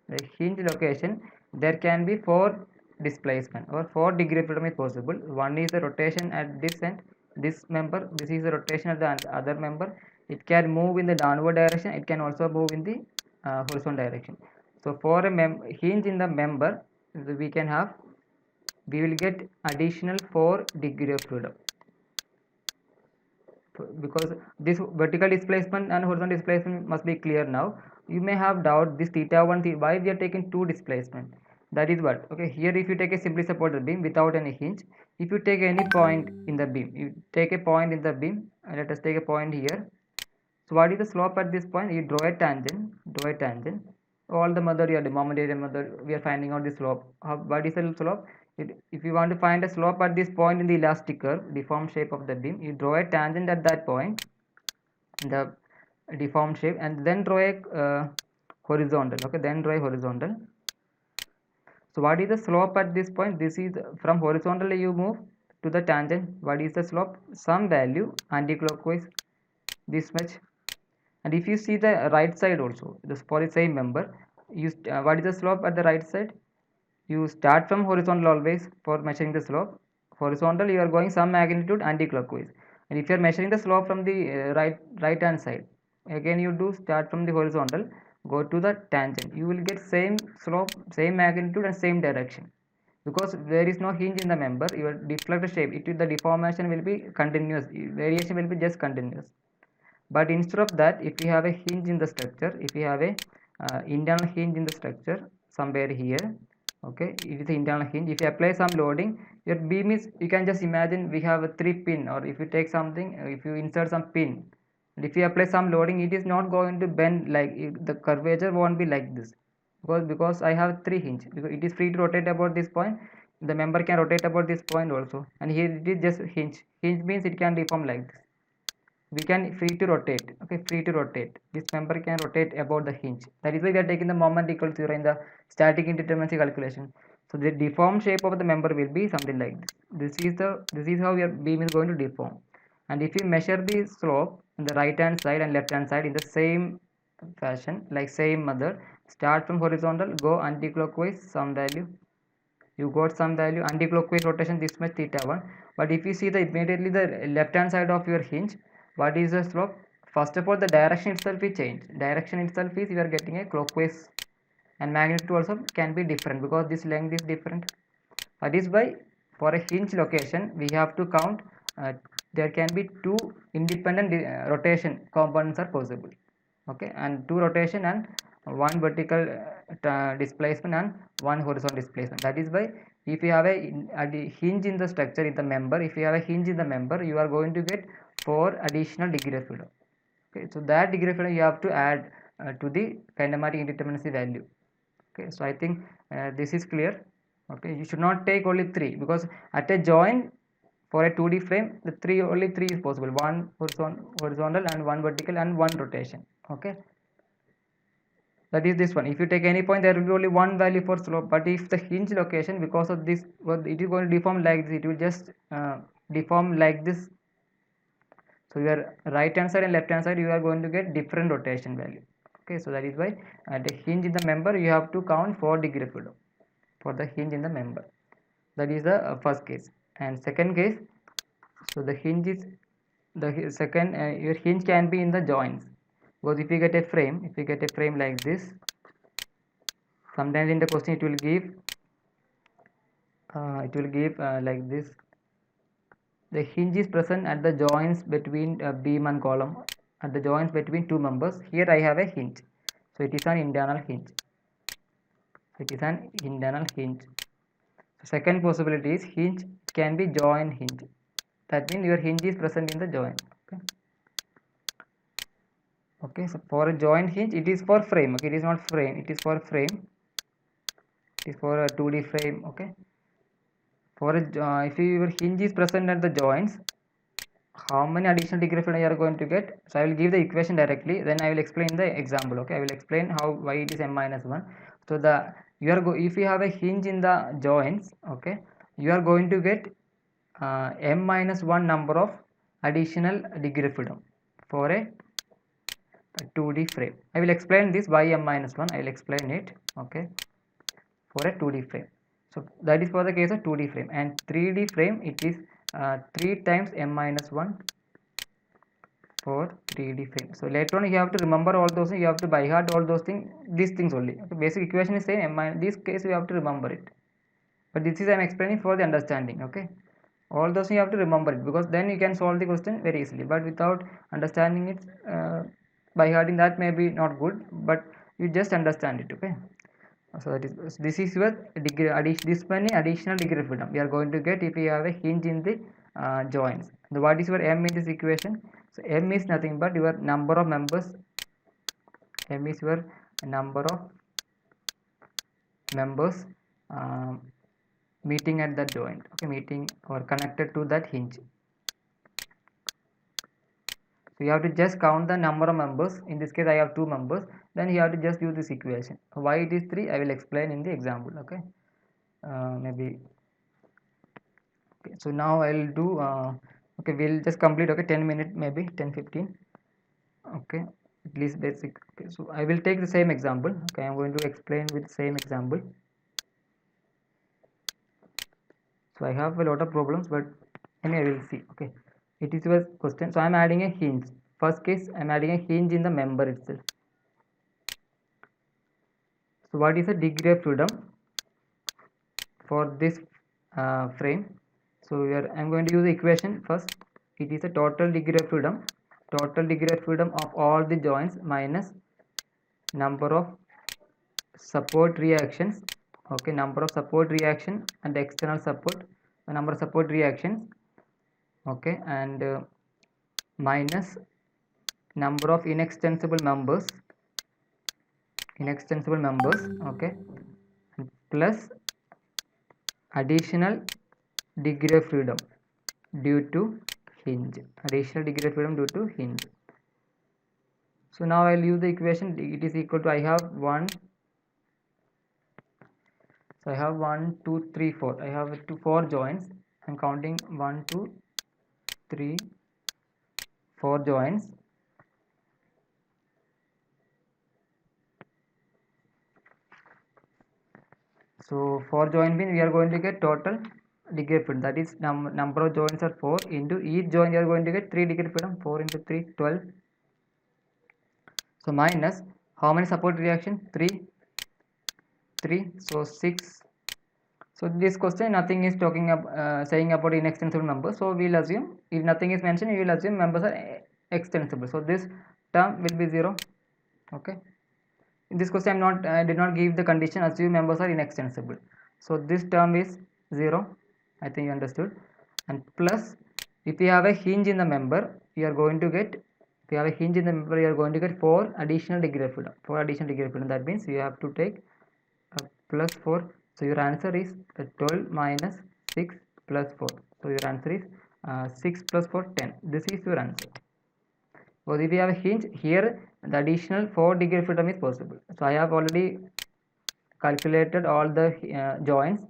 the hinge location, there can be 4 displacement or 4 degree of freedom is possible. One is the rotation at this end, this member. This is the rotation at the other member. It can move in the downward direction, it can also move in the horizontal direction. So for a hinge in the member, we can have, we will get additional 4 degree of freedom, because this vertical displacement and horizontal displacement must be clear now. You may have doubt this theta 1, why we are taking 2 displacement. That is what, okay, here if you take a simply supported beam without any hinge, if you take any point in the beam, you take a point in the beam, and let us take a point here. So what is the slope at this point? You draw a tangent. All the method, your moment area method, we are finding out the slope. What is the slope? If you want to find a slope at this point in the elastic curve, deformed shape of the beam, you draw a tangent at that point, the deformed shape, and then draw a horizontal. Okay, then draw a horizontal. So what is the slope at this point? This is from horizontal you move to the tangent. What is the slope? Some value anti-clockwise, this much. And if you see the right side also, for the same member, what is the slope at the right side? You start from horizontal always for measuring the slope. Horizontal, you are going some magnitude anti-clockwise. And if you are measuring the slope from the right hand side, again you do start from the horizontal, go to the tangent. You will get same slope, same magnitude, and same direction. Because there is no hinge in the member, your deflected shape, the deformation will be continuous. Variation will be just continuous. But instead of that, if you have a hinge in the structure, if you have a internal hinge in the structure somewhere here, okay, it is the internal hinge. If you apply some loading, your beam is, you can just imagine we have a 3 pin, or if you take something, if you insert some pin, and if you apply some loading, it is not going to bend, like the curvature won't be like this, because I have 3 hinge, because it is free to rotate about this point. The member can rotate about this point also, and here it is just hinge means it can deform like this. We can free to rotate. Okay, free to rotate, this member can rotate about the hinge. That is why we are taking the moment equal to 0 in the static indeterminacy calculation. So the deformed shape of the member will be something like this. This is how your beam is going to deform. And if you measure the slope on the right hand side and left hand side in the same fashion, like same method, start from horizontal, go anti-clockwise some value, you got some value, anti-clockwise rotation this much theta 1. But if you see the immediately the left hand side of your hinge, what is the slope? First of all, the direction itself is changed. Direction itself is, you are getting a clockwise, and magnitude also can be different because this length is different. That is why for a hinge location we have to count, there can be 2 independent rotation components are possible. Okay, and 2 rotation and 1 vertical displacement and 1 horizontal displacement. That is why if you have a hinge in the structure, in the member, if you have a hinge in the member, you are going to get 4 additional degree of freedom. Okay, so that degree of freedom you have to add to the kinematic indeterminacy value. Okay, so I think this is clear. Okay, you should not take only 3, because at a joint for a 2D frame, only 3 is possible: 1 horizontal and 1 vertical and 1 rotation. Okay, that is this one. If you take any point, there will be only one value for slope. But if the hinge location, because of this, well, it is going to deform like this, it will just deform like this. So your right hand side and left hand side, you are going to get different rotation value. Okay, so that is why the hinge in the member, you have to count 4 degree of freedom for the hinge in the member. That is the first case. And second case, so the hinge is the second, your hinge can be in the joints, because if you get a frame like this, sometimes in the question it will give like this: the hinge is present at the joints between beam and column, at the joints between two members. Here I have a hinge, so it is an internal hinge. So second possibility is hinge can be joint hinge. That means your hinge is present in the joint. Okay, so for a joint hinge, it is for frame. Okay, it is not frame, it is for frame. It is for a 2D frame. Okay, for a if your hinge is present at the joints, how many additional degree of freedom you are going to get? So I will give the equation directly, then I will explain the example. Okay, I will explain why it is m minus 1. So if you have a hinge in the joints, okay, you are going to get m minus 1 number of additional degree of freedom for a 2D frame. I will explain this why m minus 1. I will explain it. Okay, for a 2D frame. So that is for the case of 2D frame. And 3D frame, it is 3 times m minus 1 for 3D frame. So later on you have to remember all those things, you have to by heart all those things, these things only. Okay, basic equation is same, this case you have to remember it. But this is I am explaining for the understanding. Okay, all those you have to remember it, because then you can solve the question very easily. But without understanding it by hearting, that may be not good, but you just understand it. Okay, so that is, this is your degree this many additional degree of freedom we are going to get if you have a hinge in the joints. What is your m in this equation? So m is nothing but your number of members. M is your number of members meeting at that joint. Okay, meeting or connected to that hinge. So you have to just count the number of members. In this case I have 2 members, then you have to just use this equation. Why it is 3, I will explain in the example. Okay, maybe. Okay, so now I'll do okay, we'll just complete. Okay, 10 minutes, maybe 10-15. Okay, at least basic. Okay, so I will take the same example. Okay, I'm going to explain with same example. So I have a lot of problems, but anyway we'll see. Okay, it is your question. So I'm adding a hinge. First case, I'm adding a hinge in the member itself. So what is the degree of freedom for this frame? So I'm going to use the equation first. It is a total degree of freedom of all the joints minus number of support reactions. Okay, number of support reaction and external support, the number of support reactions. Okay, and minus number of inextensible members. Okay, and plus additional degree of freedom due to hinge. So now I'll use the equation. It is equal to, I have 1, so I have 1 2 3 4, I have 4 joints. I'm counting 1 2 3 4 joints. So 4 joint means we are going to get total degree of freedom, that is number of joints are 4, into each joint you are going to get 3 degree of freedom. 4 into 3 12. So minus how many support reaction? 3, so 6. So this question nothing is talking saying about inextensible members, so we'll assume if nothing is mentioned, we will assume members are extensible, so this term will be 0. Okay, in this question I did not give the condition assume members are inextensible, so this term is 0. I think you understood. And plus, if you have a hinge in the member, you are going to get, if you have a hinge in the member, you are going to get 4 additional degree of freedom. That means you have to take plus 4. So your answer is 12 minus 6 plus 4. So your answer is 6 plus 4 10. This is your answer. Because if you have a hinge here, the additional 4 degree of freedom is possible. So I have already calculated all the joints.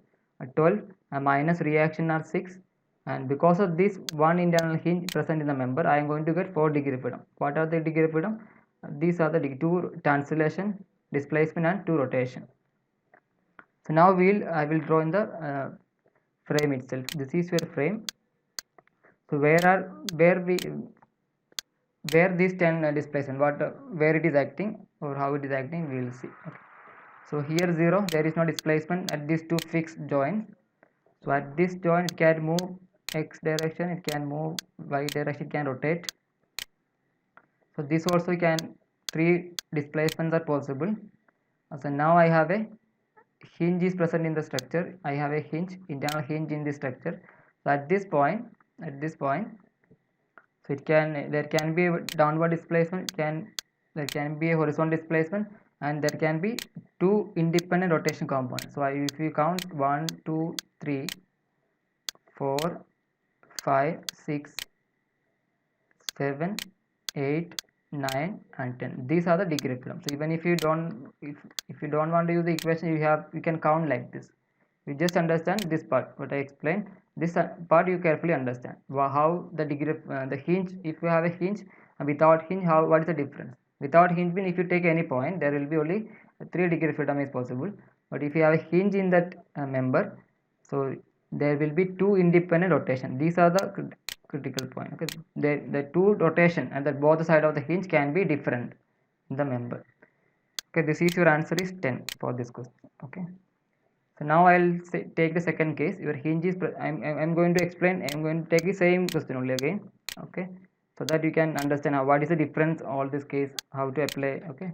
12 minus reaction are 6. and because of this one internal hinge present in the member, I am going to get 4 degree of freedom. What are the degree of freedom? These are the 2 translation, displacement and 2 rotation. So now I will draw in the frame itself. This is your frame. So where this 10 displacement, where it is acting or how it is acting, we will see. Okay. So here 0, there is no displacement at these 2 fixed joints. So at this joint it can move x direction, it can move y direction, it can rotate. So this also can, 3 displacements are possible. So now I have a hinge is present in the structure. I have a hinge, internal hinge in this structure. So at this point, so there can be a downward displacement, there can be a horizontal displacement, and there can be 2 independent rotation components. So if you count 1, 2, 3, 4, 5, 6, 7, 8, 9 and 10. These are the degree of freedom. So even if you don't want to use the equation, you can count like this. You just understand this part what I explained. This part you carefully understand how the degree of the hinge. If you have a hinge and without hinge, what is the difference? Without hinge means if you take any point, there will be only 3 degree of freedom is possible. But if you have a hinge in that member, so there will be 2 independent rotation. These are the critical point. Okay, the 2 rotation and that both side of the hinge can be different in the member. Okay, this is your answer is 10 for this question. Okay. So now I'll take the second case. Your hinge is I'm going to explain. I'm going to take the same question only again. Okay, so that you can understand what is the difference all this case, how to apply. Okay,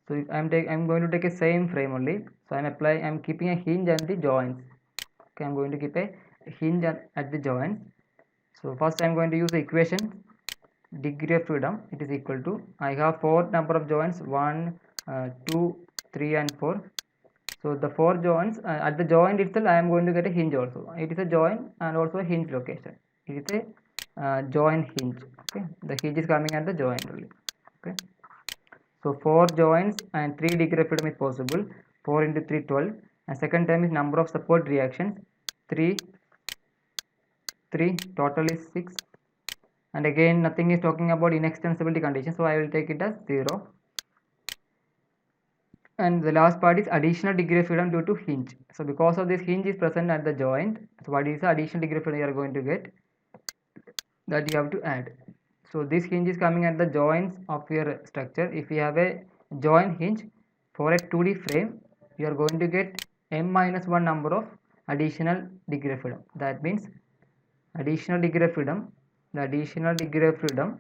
so I'm going to take a same frame only. So I'm keeping a hinge and the joints. Okay, I'm going to keep a hinge at the joints. So first I'm going to use the equation degree of freedom. It is equal to, I have 4 number of joints, 1, 2, 3 and 4. So the 4 joints, at the joint itself I am going to get a hinge also. It is a joint and also a hinge location. It is a joint hinge. Okay, the hinge is coming at the joint only. Okay, so 4 joints and 3 degree of freedom is possible. 4 into 3, 12. And second term is number of support reactions, 3, total is 6. And again nothing is talking about inextensibility condition, so I will take it as 0. And the last part is additional degree of freedom due to hinge. So because of this hinge is present at the joint, so what is the additional degree of freedom you are going to get, that you have to add. So this hinge is coming at the joints of your structure. If you have a joint hinge for a 2D frame, you are going to get m-1 number of additional degree of freedom. That means additional degree of freedom, the additional degree of freedom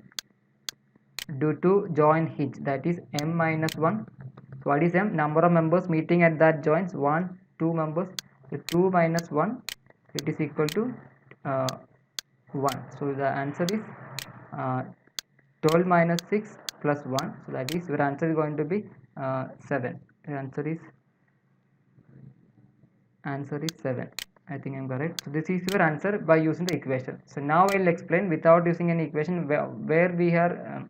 due to joint hinge, that is m-1. So what is m? Number of members meeting at that joints, 1, 2 members. So 2 minus 1, it is equal to 1. So the answer is 12 minus 6 plus 1. So that is your answer is going to be 7. The answer is 7. I think I am correct. So this is your answer by using the equation. So now I will explain without using any equation where we are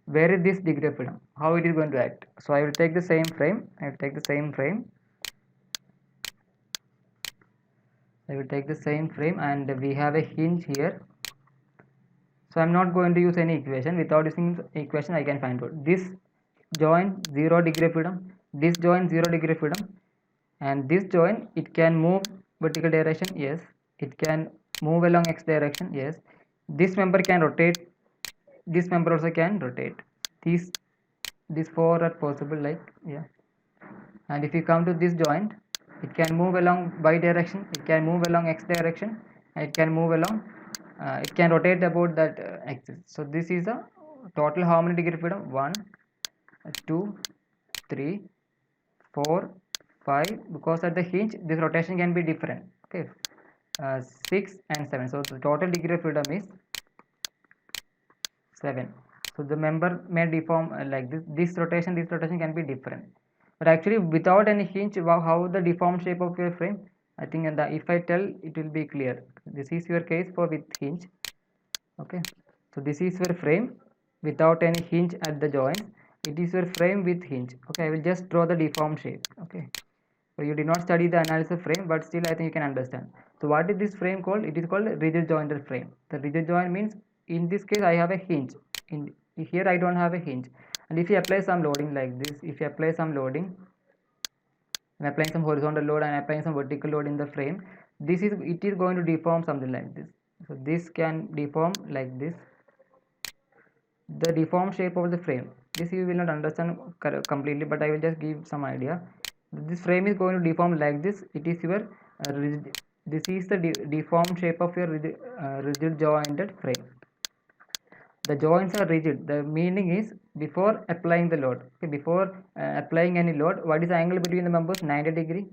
where is this degree of freedom, how it is going to act. So I will take the same frame. I will take the same frame and we have a hinge here. So I am not going to use any equation. Without using equation I can find out. This joint 0 degree of freedom, this joint 0 degree of freedom, and this joint it can move vertical direction, yes. It can move along x direction, yes. This member can rotate, this member also can rotate. These 4 are possible, like, yeah. And if you come to this joint, it can move along y direction, it can move along x direction, and it can move along it can rotate about that axis. So this is a total how many degree of freedom? 1, 2, 3, 4, 5. Because at the hinge this rotation can be different. Okay, 6 and 7. So the total degree of freedom is 7. So the member may deform like this. This rotation can be different. But actually without any hinge, how the deformed shape of your frame, I think if I tell, it will be clear. This is your case for with hinge. Okay, so this is your frame without any hinge at the joint. It is your frame with hinge. Okay, I will just draw the deformed shape. Okay, so you did not study the analysis of frame, but still I think you can understand. So what is this frame called? It is called rigid jointed frame. The rigid joint means in this case I have a hinge. In here I don't have a hinge. And if you apply some loading like this, if you apply some loading, I'm applying some horizontal load and applying some vertical load in the frame, it is going to deform something like this. So this can deform like this. The deformed shape of the frame, this you will not understand completely, but I will just give some idea. This frame is going to deform like this. It is your this is the deformed shape of your rigid jointed frame. The joints are rigid. The meaning is before applying the load, okay, before applying any load, what is the angle between the members? 90 degree.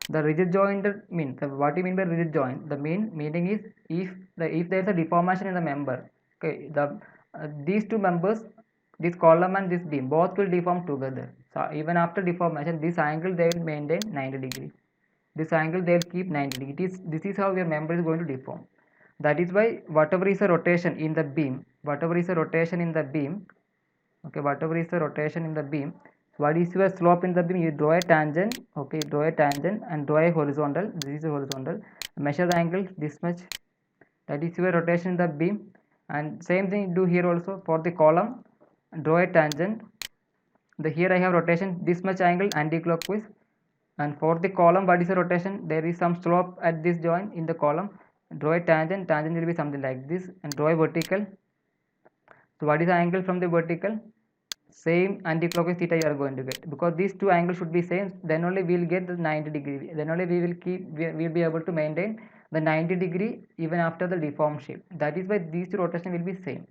The rigid jointed means, what do you mean by rigid joint? The meaning is if there is a deformation in the member, okay, these two members, this column and this beam, both will deform together. So even after deformation, this angle they will maintain 90 degree. This angle they will keep 90 degree. This is how your member is going to deform. That is why whatever is a rotation in the beam, okay, whatever is the rotation in the beam, what is your slope in the beam? You draw a tangent, okay, draw a tangent and draw a horizontal. This is a horizontal. Measure the angle this much. That is your rotation in the beam. And same thing do here also for the column. Draw a tangent. Here I have rotation this much angle anti-clockwise. And for the column, what is the rotation? There is some slope at this joint in the column. Draw a tangent. Tangent will be something like this. And draw a vertical. So what is the angle from the vertical? Same anti-clockwise theta you are going to get, because these two angles should be same, then only we will get the 90 degree, then only we will be able to maintain the 90 degree even after the deformed shape. That is why these two rotation will be same.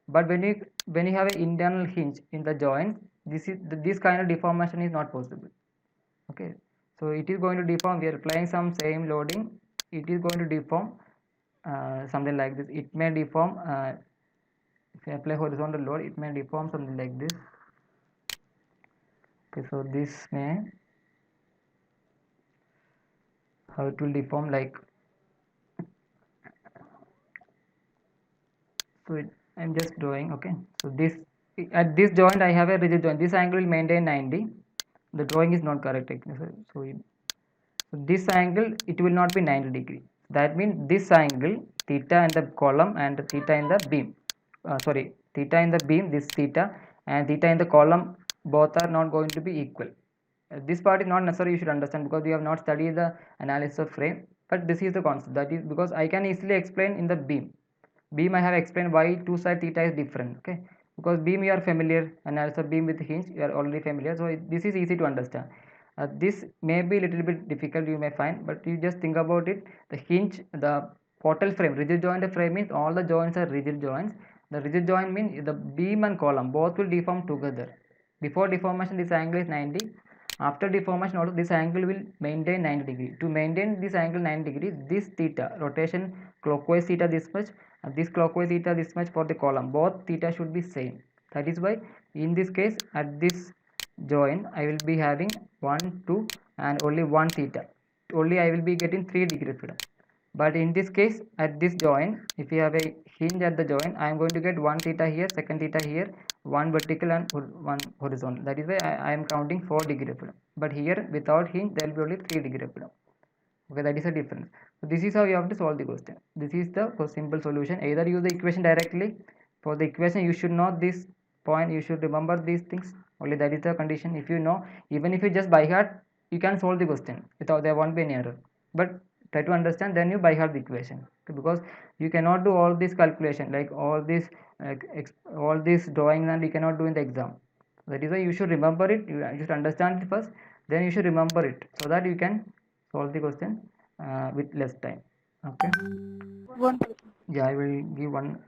But when you have an internal hinge in the joint, this kind of deformation is not possible. Okay, so it is going to deform. We are applying some same loading, it is going to deform something like this. It may deform if I apply horizontal load, it may deform something like this. Okay, so this may, how it will deform, like, so I'm just drawing. Okay, so this, at this joint I have a rigid joint. This angle will maintain 90. The drawing is not correct, so this angle, it will not be 90 degree. That means this angle theta in the column and theta in the beam, theta in the beam, this theta, and theta in the column, both are not going to be equal. This part is not necessary, you should understand, because you have not studied the analysis of frame, but this is the concept. That is because I can easily explain in the beam. I have explained why two side theta is different. Okay, because beam you are familiar, and also beam with hinge you are already familiar, so this is easy to understand. This may be a little bit difficult, you may find, but you just think about it. The hinge, the portal frame, rigid joint frame means all the joints are rigid joints. The rigid joint means the beam and column both will deform together. Before deformation, this angle is 90. After deformation also, this angle will maintain 90 degree. To maintain this angle 90 degree, this theta, rotation clockwise theta this much, and this clockwise theta this much for the column, both theta should be same. That is why in this case, at this joint I will be having 1, 2 and only 1 theta. Only I will be getting 3 degree freedom. But in this case, at this joint, if you have a hinge at the joint, I am going to get 1 theta here, second theta here, 1 vertical and 1 horizontal. That is why I am counting 4 degree freedom. But here without hinge, there will be only 3 degree freedom. Okay, that is the difference. So this is how you have to solve the question. This is the simple solution. Either use the equation directly. For the equation, you should know this point. You should remember these things. Only that is the condition. If you know, even if you just by heart, you can solve the question without, there won't be any error. But try to understand, then you by heart the equation. Okay, because you cannot do all this calculation, like all this drawing, and you cannot do in the exam. That is why you should remember it. You should understand it first, then you should remember it, so that you can solve the question with less time. Okay, One. yeah, I will give one